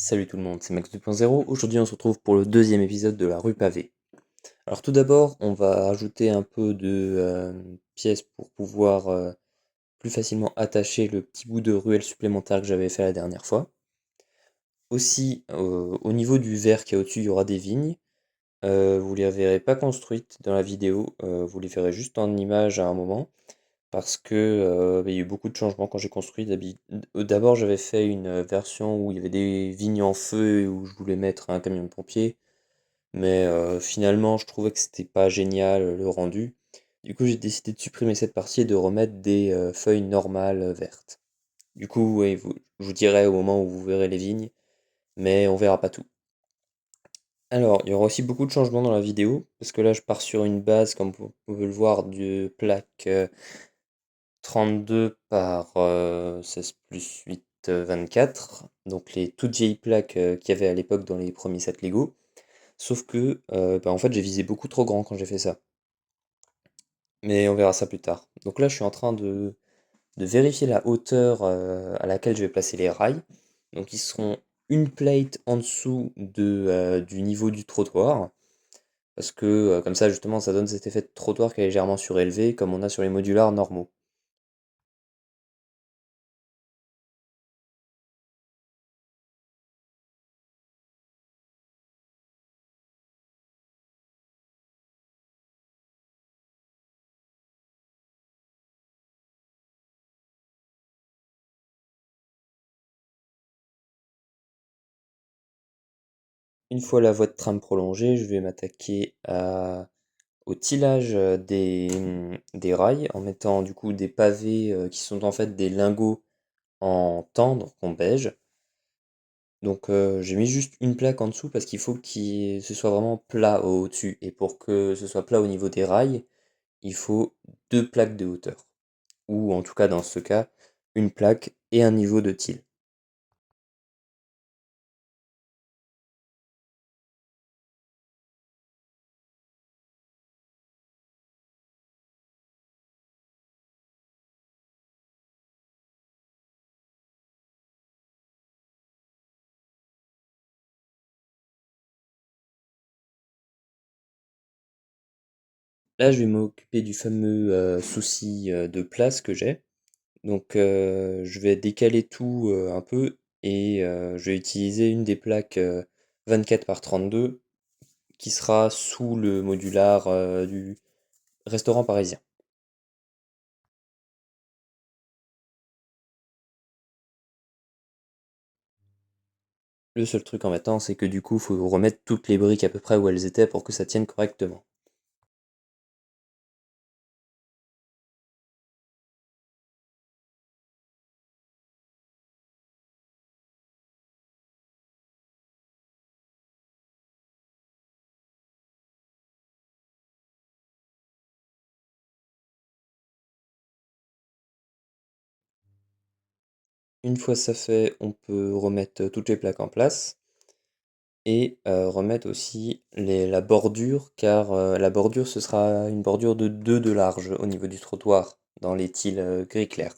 Salut tout le monde, c'est Max 2.0. Aujourd'hui, on se retrouve pour le deuxième épisode de la rue pavée. Alors tout d'abord, on va ajouter un peu de pièces pour pouvoir plus facilement attacher le petit bout de ruelle supplémentaire que j'avais fait la dernière fois. Aussi, au niveau du verre qui est au-dessus, il y aura des vignes. Vous les verrez pas construites dans la vidéo, vous les verrez juste en image à un moment. Parce que il y a eu beaucoup de changements quand j'ai construit. D'abord, j'avais fait une version où il y avait des vignes en feu et où je voulais mettre un camion de pompiers. Mais finalement, je trouvais que c'était pas génial le rendu. Du coup, j'ai décidé de supprimer cette partie et de remettre des feuilles normales vertes. Du coup, ouais, je vous dirai au moment où vous verrez les vignes, mais on verra pas tout. Alors, il y aura aussi beaucoup de changements dans la vidéo, parce que là, je pars sur une base, comme vous pouvez le voir, de plaque 32 par 16 plus 8, 24. Donc les toutes vieilles plaques qu'il y avait à l'époque dans les premiers sets Lego. Sauf que en fait j'ai visé beaucoup trop grand quand j'ai fait ça. Mais on verra ça plus tard. Donc là je suis en train de vérifier la hauteur à laquelle je vais placer les rails. Donc ils seront une plate en dessous du niveau du trottoir. Parce que comme ça justement ça donne cet effet de trottoir qui est légèrement surélevé comme on a sur les modulars normaux. Une fois la voie de tram prolongée, je vais m'attaquer au tilage des rails en mettant du coup des pavés qui sont en fait des lingots en tendre, en beige. Donc j'ai mis juste une plaque en dessous parce qu'il faut que ce soit vraiment plat au-dessus. Et pour que ce soit plat au niveau des rails, il faut deux plaques de hauteur. Ou en tout cas dans ce cas, une plaque et un niveau de til. Là je vais m'occuper du fameux souci de place que j'ai. Donc je vais décaler tout un peu et je vais utiliser une des plaques 24 par 32 qui sera sous le modular du restaurant parisien. Le seul truc en mettant, c'est que du coup, faut remettre toutes les briques à peu près où elles étaient pour que ça tienne correctement. Une fois ça fait, on peut remettre toutes les plaques en place et remettre aussi la bordure, car la bordure, ce sera une bordure de 2 de large au niveau du trottoir, dans les tiles gris clair.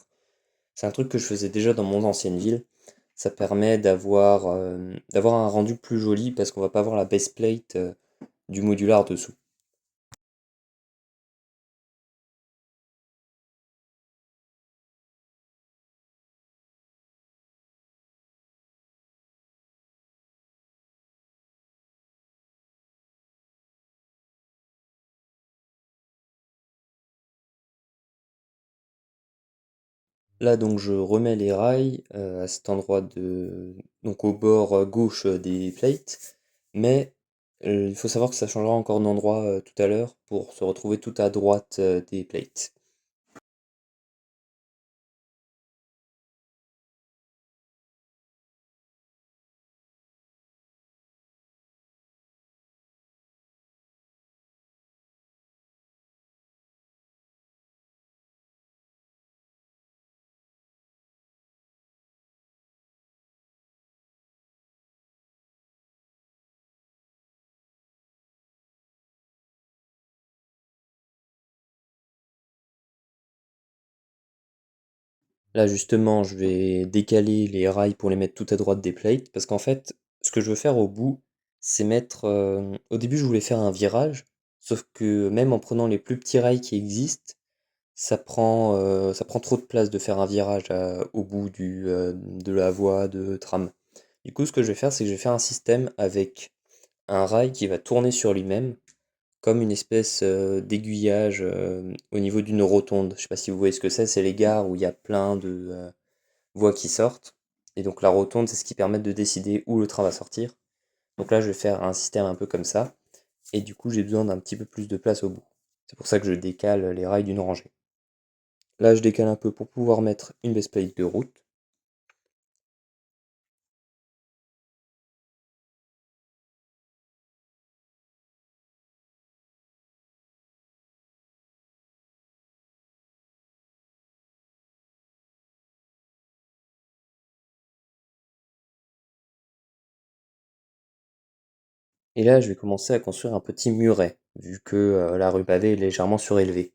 C'est un truc que je faisais déjà dans mon ancienne ville. Ça permet d'avoir un rendu plus joli parce qu'on va pas avoir la base plate du modular dessous. Là donc je remets les rails à cet endroit donc au bord gauche des plates, mais il faut savoir que ça changera encore d'endroit tout à l'heure pour se retrouver tout à droite des plates. Là justement, je vais décaler les rails pour les mettre tout à droite des plates, parce qu'en fait, ce que je veux faire au bout, c'est mettre... au début, je voulais faire un virage, sauf que même en prenant les plus petits rails qui existent, ça prend trop de place de faire un virage au bout de la voie de tram. Du coup, ce que je vais faire, c'est que je vais faire un système avec un rail qui va tourner sur lui-même, comme une espèce d'aiguillage au niveau d'une rotonde. Je sais pas si vous voyez ce que c'est les gares où il y a plein de voies qui sortent. Et donc la rotonde, c'est ce qui permet de décider où le train va sortir. Donc là, je vais faire un système un peu comme ça. Et du coup, j'ai besoin d'un petit peu plus de place au bout. C'est pour ça que je décale les rails d'une rangée. Là, je décale un peu pour pouvoir mettre une base plate de route. Et là, je vais commencer à construire un petit muret, vu que la rue pavée est légèrement surélevée.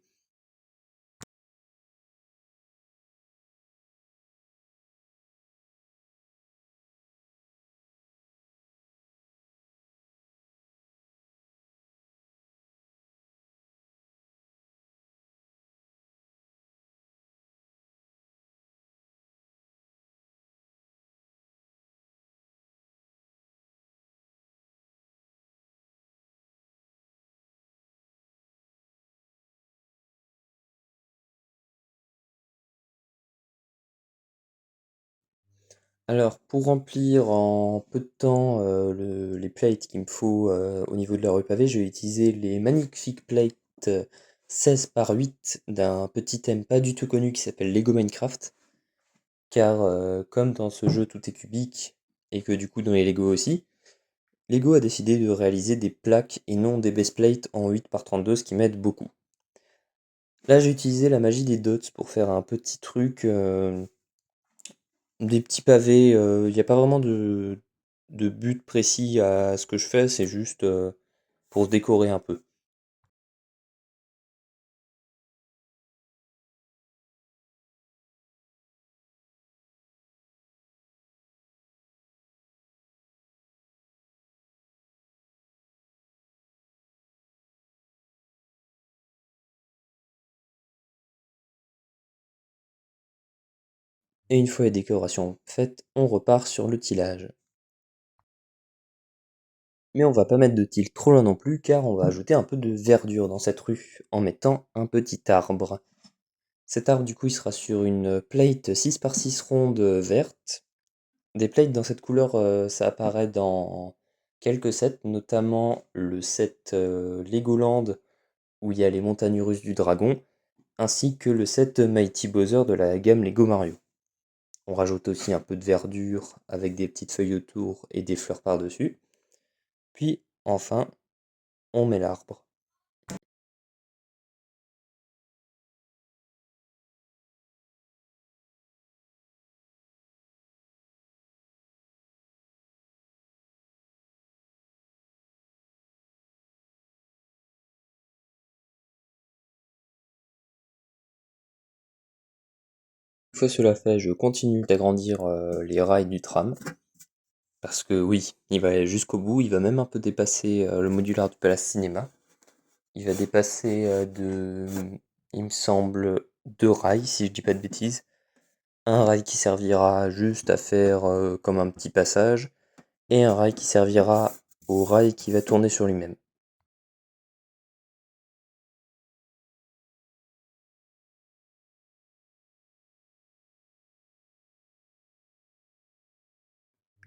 Alors, pour remplir en peu de temps les plates qu'il me faut au niveau de la rue pavée, je vais utiliser les magnifiques plates 16 par 8 d'un petit thème pas du tout connu qui s'appelle Lego Minecraft. Car comme dans ce jeu tout est cubique, et que du coup dans les Lego aussi, Lego a décidé de réaliser des plaques et non des base plates en 8 par 32, ce qui m'aide beaucoup. Là, j'ai utilisé la magie des dots pour faire un petit truc, des petits pavés. Il n'y a pas vraiment de but précis à ce que je fais, c'est juste pour se décorer un peu. Et une fois les décorations faites, on repart sur le tillage. Mais on va pas mettre de til trop loin non plus, car on va ajouter un peu de verdure dans cette rue, en mettant un petit arbre. Cet arbre, du coup, il sera sur une plate 6 par 6 ronde verte. Des plates dans cette couleur, ça apparaît dans quelques sets, notamment le set Legoland, où il y a les montagnes russes du dragon, ainsi que le set Mighty Bowser de la gamme Lego Mario. On rajoute aussi un peu de verdure avec des petites feuilles autour et des fleurs par-dessus. Puis, enfin, on met l'arbre. Une fois cela fait, je continue d'agrandir les rails du tram. Parce que oui, il va aller jusqu'au bout, il va même un peu dépasser le modular du Palace Cinéma. Il va dépasser il me semble, 2 rails, si je dis pas de bêtises. Un rail qui servira juste à faire comme un petit passage, et un rail qui servira au rail qui va tourner sur lui-même.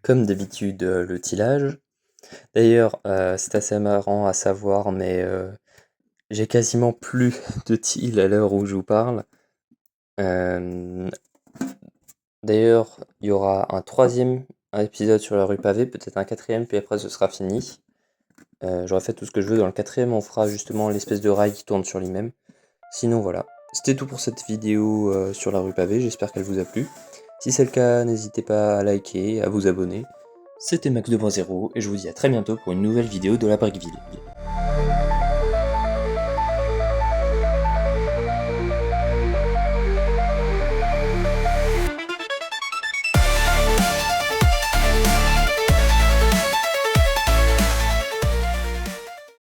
Comme d'habitude, le tillage. D'ailleurs, c'est assez marrant à savoir, mais j'ai quasiment plus de till à l'heure où je vous parle. Euh, D'ailleurs, il y aura un troisième épisode sur la rue pavée, peut-être un quatrième, puis après ce sera fini. J'aurai fait tout ce que je veux. Dans le quatrième, on fera justement l'espèce de rail qui tourne sur lui-même. Sinon, voilà. C'était tout pour cette vidéo sur la rue pavée. J'espère qu'elle vous a plu. Si c'est le cas, n'hésitez pas à liker, à vous abonner. C'était Max 2.0 et je vous dis à très bientôt pour une nouvelle vidéo de la Brickville.